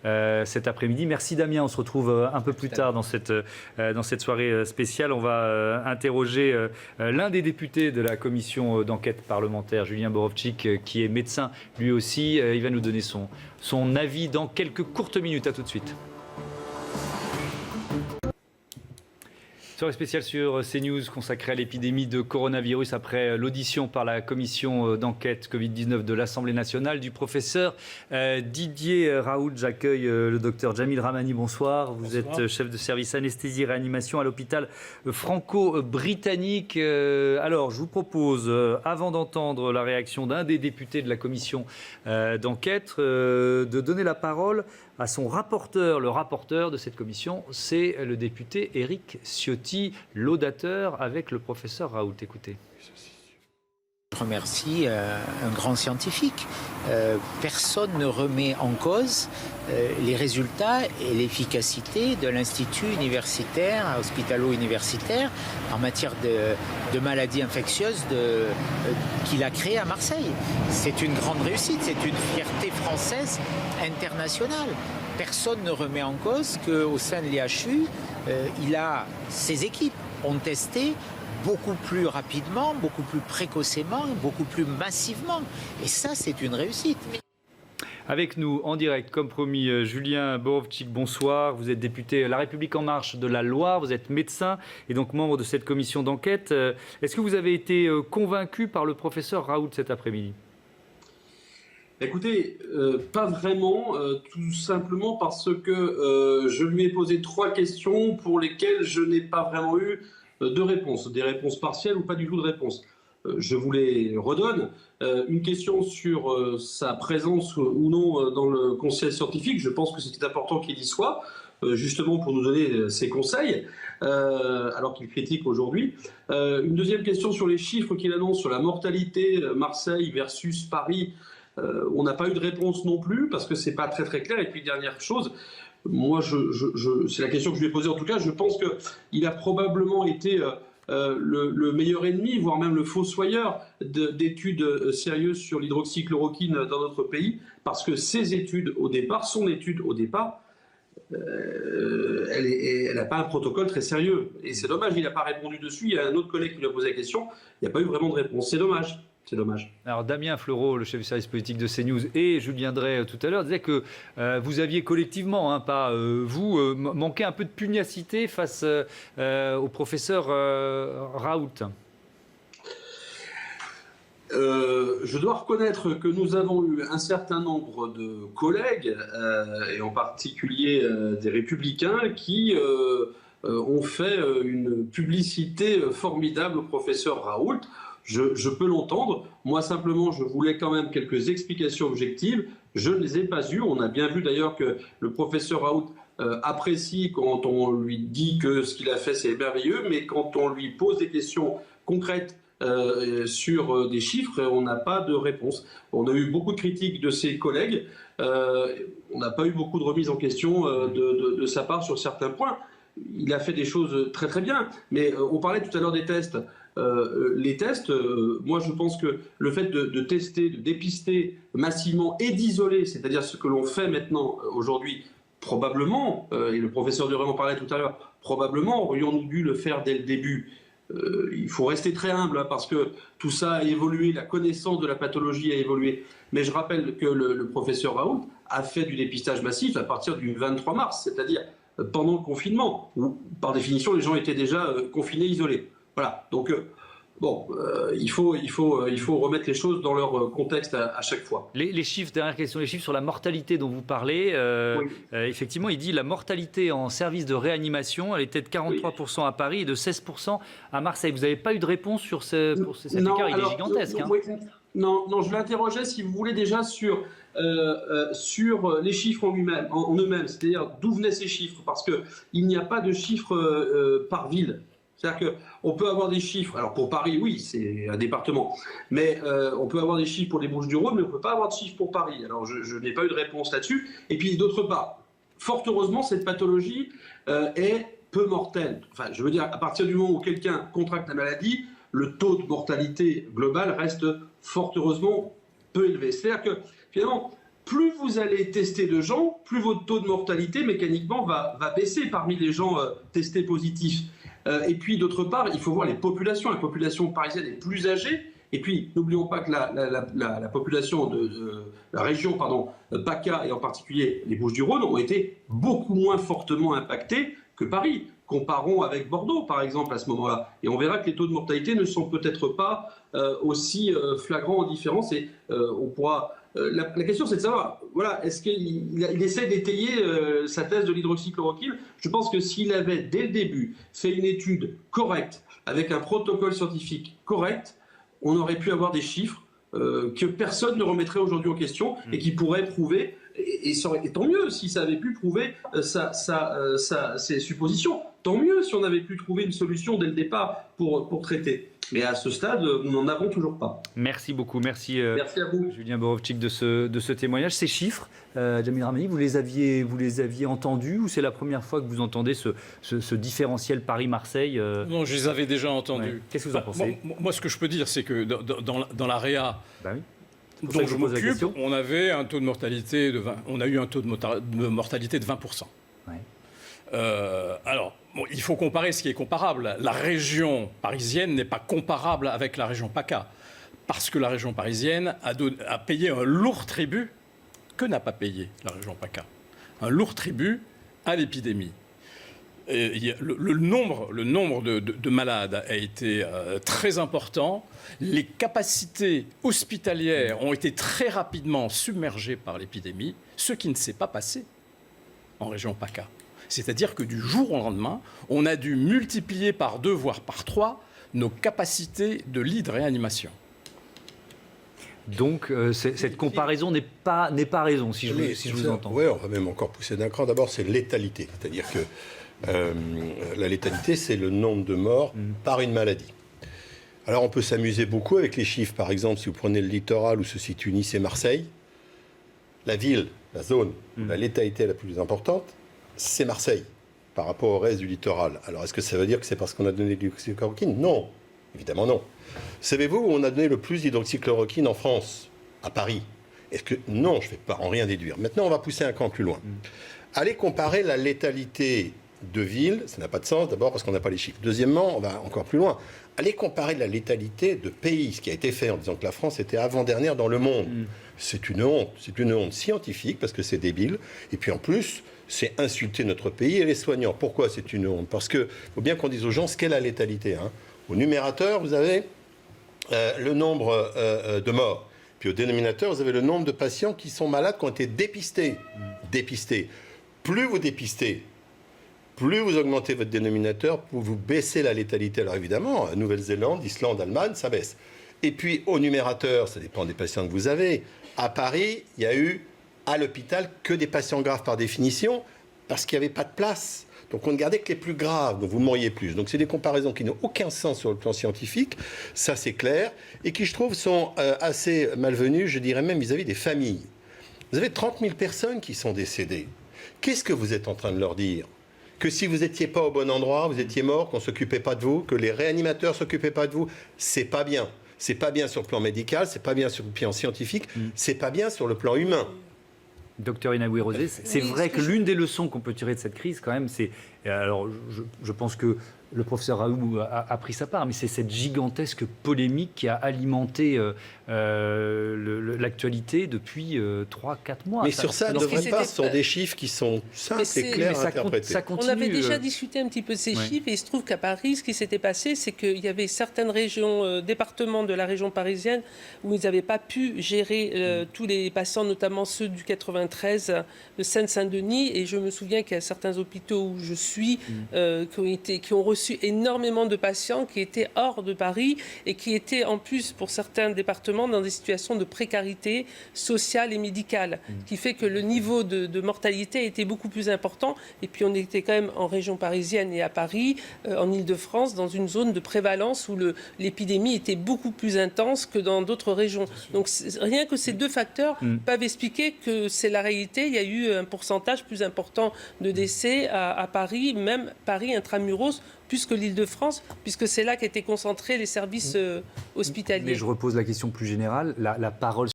cet après-midi. Merci Damien, on se retrouve un peu plus tard dans cette soirée spéciale. On va interroger l'un des députés de la commission d'enquête parlementaire, Julien Borovtchik, qui est médecin lui aussi. Il va nous donner son avis dans quelques courtes minutes. À tout de suite. Soirée spéciale sur CNews consacrée à l'épidémie de coronavirus après l'audition par la commission d'enquête Covid-19 de l'Assemblée nationale du professeur Didier Raoult. J'accueille le docteur Jamil Ramani. Bonsoir. Vous êtes chef de service anesthésie et réanimation à l'hôpital franco-britannique. Alors, je vous propose, avant d'entendre la réaction d'un des députés de la commission d'enquête, de donner la parole à son rapporteur. Le rapporteur de cette commission, c'est le député Éric Ciotti, laudateur avec le professeur Raoult. Écoutez. Je remercie un grand scientifique. Personne ne remet en cause les résultats et l'efficacité de l'Institut universitaire, hospitalo-universitaire, en matière de maladies infectieuses qu'il a créé à Marseille. C'est une grande réussite, c'est une fierté française internationale. Personne ne remet en cause qu'au sein de l'IHU, ses équipes ont testé beaucoup plus rapidement, beaucoup plus précocement, beaucoup plus massivement. Et ça, c'est une réussite. Avec nous, en direct, comme promis, Julien Borovtchik, bonsoir. Vous êtes député La République En Marche de la Loire, vous êtes médecin et donc membre de cette commission d'enquête. Est-ce que vous avez été convaincu par le professeur Raoult cet après-midi ? Écoutez, pas vraiment, tout simplement parce que je lui ai posé 3 questions pour lesquelles je n'ai pas vraiment eu de réponses, des réponses partielles ou pas du tout de réponses. Je vous les redonne. Une question sur sa présence ou non dans le conseil scientifique. Je pense que c'était important qu'il y soit, justement pour nous donner ses conseils, alors qu'il critique aujourd'hui. Une deuxième question sur les chiffres qu'il annonce sur la mortalité Marseille versus Paris. On n'a pas eu de réponse non plus parce que c'est pas très très clair. Et puis dernière chose, moi c'est la question que je lui ai posée en tout cas. Je pense qu'il a probablement été le meilleur ennemi, voire même le fossoyeur d'études sérieuses sur l'hydroxychloroquine dans notre pays, parce que ses études au départ, son étude au départ, elle n'a pas un protocole très sérieux. Et c'est dommage, il n'a pas répondu dessus. Il y a un autre collègue qui lui a posé la question, il n'y a pas eu vraiment de réponse. C'est dommage. C'est dommage. Alors Damien Fleureau, le chef du service politique de CNews, et Julien Drey tout à l'heure disaient que vous aviez collectivement, pas vous, manqué un peu de pugnacité face au professeur Raoult. Je dois reconnaître que nous avons eu un certain nombre de collègues, et en particulier des Républicains, qui ont fait une publicité formidable au professeur Raoult. Je peux l'entendre. Moi, simplement, je voulais quand même quelques explications objectives. Je ne les ai pas eues. On a bien vu d'ailleurs que le professeur Raoult apprécie quand on lui dit que ce qu'il a fait, c'est merveilleux, mais quand on lui pose des questions concrètes sur des chiffres, on n'a pas de réponse. On a eu beaucoup de critiques de ses collègues. On n'a pas eu beaucoup de remises en question de sa part sur certains points. Il a fait des choses très très bien, mais on parlait tout à l'heure des tests. Les tests, moi je pense que le fait de tester, de dépister massivement et d'isoler, c'est-à-dire ce que l'on fait maintenant aujourd'hui, probablement, et le professeur Durand en parlait tout à l'heure, probablement aurions-nous dû le faire dès le début. Il faut rester très humble parce que tout ça a évolué, la connaissance de la pathologie a évolué. Mais je rappelle que le professeur Raoult a fait du dépistage massif à partir du 23 mars, c'est-à-dire pendant le confinement, où par définition les gens étaient déjà confinés, isolés. Voilà, donc il faut remettre les choses dans leur contexte à chaque fois. Les chiffres, dernière question, les chiffres sur la mortalité dont vous parlez, oui. Effectivement, il dit la mortalité en service de réanimation, elle était de 43% à Paris et de 16% à Marseille. Vous n'avez pas eu de réponse sur cet écart, il est gigantesque. Non, je l'interrogeais, si vous voulez, déjà sur les chiffres en eux-mêmes, c'est-à-dire d'où venaient ces chiffres, parce qu'il n'y a pas de chiffres par ville. C'est-à-dire qu'on peut avoir des chiffres, alors pour Paris, oui, c'est un département, mais on peut avoir des chiffres pour les Bouches-du-Rhône, mais on ne peut pas avoir de chiffres pour Paris. Alors je n'ai pas eu de réponse là-dessus. Et puis d'autre part, fort heureusement, cette pathologie est peu mortelle. Enfin, je veux dire, à partir du moment où quelqu'un contracte la maladie, le taux de mortalité global reste fort heureusement peu élevé. C'est-à-dire que finalement, plus vous allez tester de gens, plus votre taux de mortalité mécaniquement va baisser parmi les gens testés positifs. Et puis d'autre part, il faut voir les populations. La population parisienne est plus âgée. Et puis, n'oublions pas que la population de la région PACA, et en particulier les Bouches-du-Rhône, ont été beaucoup moins fortement impactées que Paris. Comparons avec Bordeaux, par exemple, à ce moment-là. Et on verra que les taux de mortalité ne sont peut-être pas aussi flagrants en différence. Et on pourra... la question, c'est de savoir, voilà, est-ce qu'il essaie d'étayer sa thèse de l'hydroxychloroquine? Je pense que s'il avait, dès le début, fait une étude correcte, avec un protocole scientifique correct, on aurait pu avoir des chiffres que personne ne remettrait aujourd'hui en question et qui pourraient prouver, et tant mieux si ça avait pu prouver ses suppositions, tant mieux si on avait pu trouver une solution dès le départ pour traiter. Mais à ce stade, nous n'en avons toujours pas. Merci beaucoup, merci à vous. Julien Borovtchik de ce témoignage. Ces chiffres, Jamil Ramani, vous les aviez entendus ou c'est la première fois que vous entendez ce différentiel Paris-Marseille Non, je les avais déjà entendus. Ouais. Qu'est-ce que vous en pensez? Moi, ce que je peux dire, c'est que dans l'AREA dont je m'occupe, on avait un taux de mortalité on a eu un taux de mortalité de 20%. Ouais. Alors, il faut comparer ce qui est comparable. La région parisienne n'est pas comparable avec la région PACA, parce que la région parisienne a payé un lourd tribut que n'a pas payé la région PACA. Un lourd tribut à l'épidémie. Le nombre de malades a été très important. Les capacités hospitalières ont été très rapidement submergées par l'épidémie, ce qui ne s'est pas passé en région PACA. C'est-à-dire que du jour au lendemain, on a dû multiplier par 2, voire par 3, nos capacités de lits de réanimation. Donc, cette comparaison n'est pas raison, si je vous entends. Oui, on va même encore pousser d'un cran. D'abord, c'est létalité. C'est-à-dire que la létalité, c'est le nombre de morts par une maladie. Alors, on peut s'amuser beaucoup avec les chiffres. Par exemple, si vous prenez le littoral où se situe Nice et Marseille, la ville, la zone où la létalité est la plus importante, c'est Marseille, par rapport au reste du littoral. Alors, est-ce que ça veut dire que c'est parce qu'on a donné de l'hydroxychloroquine? Non, évidemment non. Savez-vous où on a donné le plus d'hydroxychloroquine en France? À Paris. Est-ce que... Non, je ne vais pas en rien déduire. Maintenant, on va pousser un cran plus loin. Allez comparer la létalité de villes, ça n'a pas de sens, d'abord parce qu'on n'a pas les chiffres. Deuxièmement, on va encore plus loin. Allez comparer la létalité de pays, ce qui a été fait en disant que la France était avant-dernière dans le monde. C'est une honte scientifique, parce que c'est débile. Et puis en plus... c'est insulter notre pays et les soignants. Pourquoi c'est une honte? Parce qu'il faut bien qu'on dise aux gens ce qu'est la létalité. Au numérateur, vous avez le nombre de morts. Puis au dénominateur, vous avez le nombre de patients qui sont malades, qui ont été dépistés. Plus vous dépistez, plus vous augmentez votre dénominateur, plus vous baissez la létalité. Alors évidemment, Nouvelle-Zélande, Islande, Allemagne, ça baisse. Et puis au numérateur, ça dépend des patients que vous avez. À Paris, il y a eu à l'hôpital que des patients graves par définition, parce qu'il n'y avait pas de place. Donc on ne gardait que les plus graves, donc vous mouriez plus. Donc c'est des comparaisons qui n'ont aucun sens sur le plan scientifique, ça c'est clair, et qui je trouve sont assez malvenues, je dirais même vis-à-vis des familles. Vous avez 30 000 personnes qui sont décédées. Qu'est-ce que vous êtes en train de leur dire? Que si vous n'étiez pas au bon endroit, vous étiez mort, qu'on ne s'occupait pas de vous, que les réanimateurs ne s'occupaient pas de vous, c'est pas bien. C'est pas bien sur le plan médical, c'est pas bien sur le plan scientifique, c'est pas bien sur le plan humain. Docteur Inaoui-Rosé, c'est vrai que l'une des leçons qu'on peut tirer de cette crise, quand même, c'est... Alors, je pense que le professeur Raoult a pris sa part, mais c'est cette gigantesque polémique qui a alimenté l'actualité depuis 3-4 mois. Mais sur ça, ne devrait pas, ce sont des chiffres qui sont simples et clairs à interpréter. Ça continue, on avait déjà discuté un petit peu de ces chiffres, et il se trouve qu'à Paris, ce qui s'était passé, c'est qu'il y avait certaines régions, départements de la région parisienne, où ils n'avaient pas pu gérer tous les patients, notamment ceux du 93 de Seine-Saint-Denis, et je me souviens qu'il y a certains hôpitaux où je suis qui ont reçu énormément de patients qui étaient hors de Paris et qui étaient en plus pour certains départements dans des situations de précarité sociale et médicale, qui fait que le niveau de mortalité était beaucoup plus important. Et puis on était quand même en région parisienne et à Paris, en Île-de-France, dans une zone de prévalence où l'épidémie était beaucoup plus intense que dans d'autres régions. Donc rien que ces deux facteurs peuvent expliquer que c'est la réalité. Il y a eu un pourcentage plus important de décès à Paris, même Paris intramuros, plus que l'Île-de-France, puisque c'est là qu'étaient concentrés les services hospitaliers. Mais je repose la question plus générale. La parole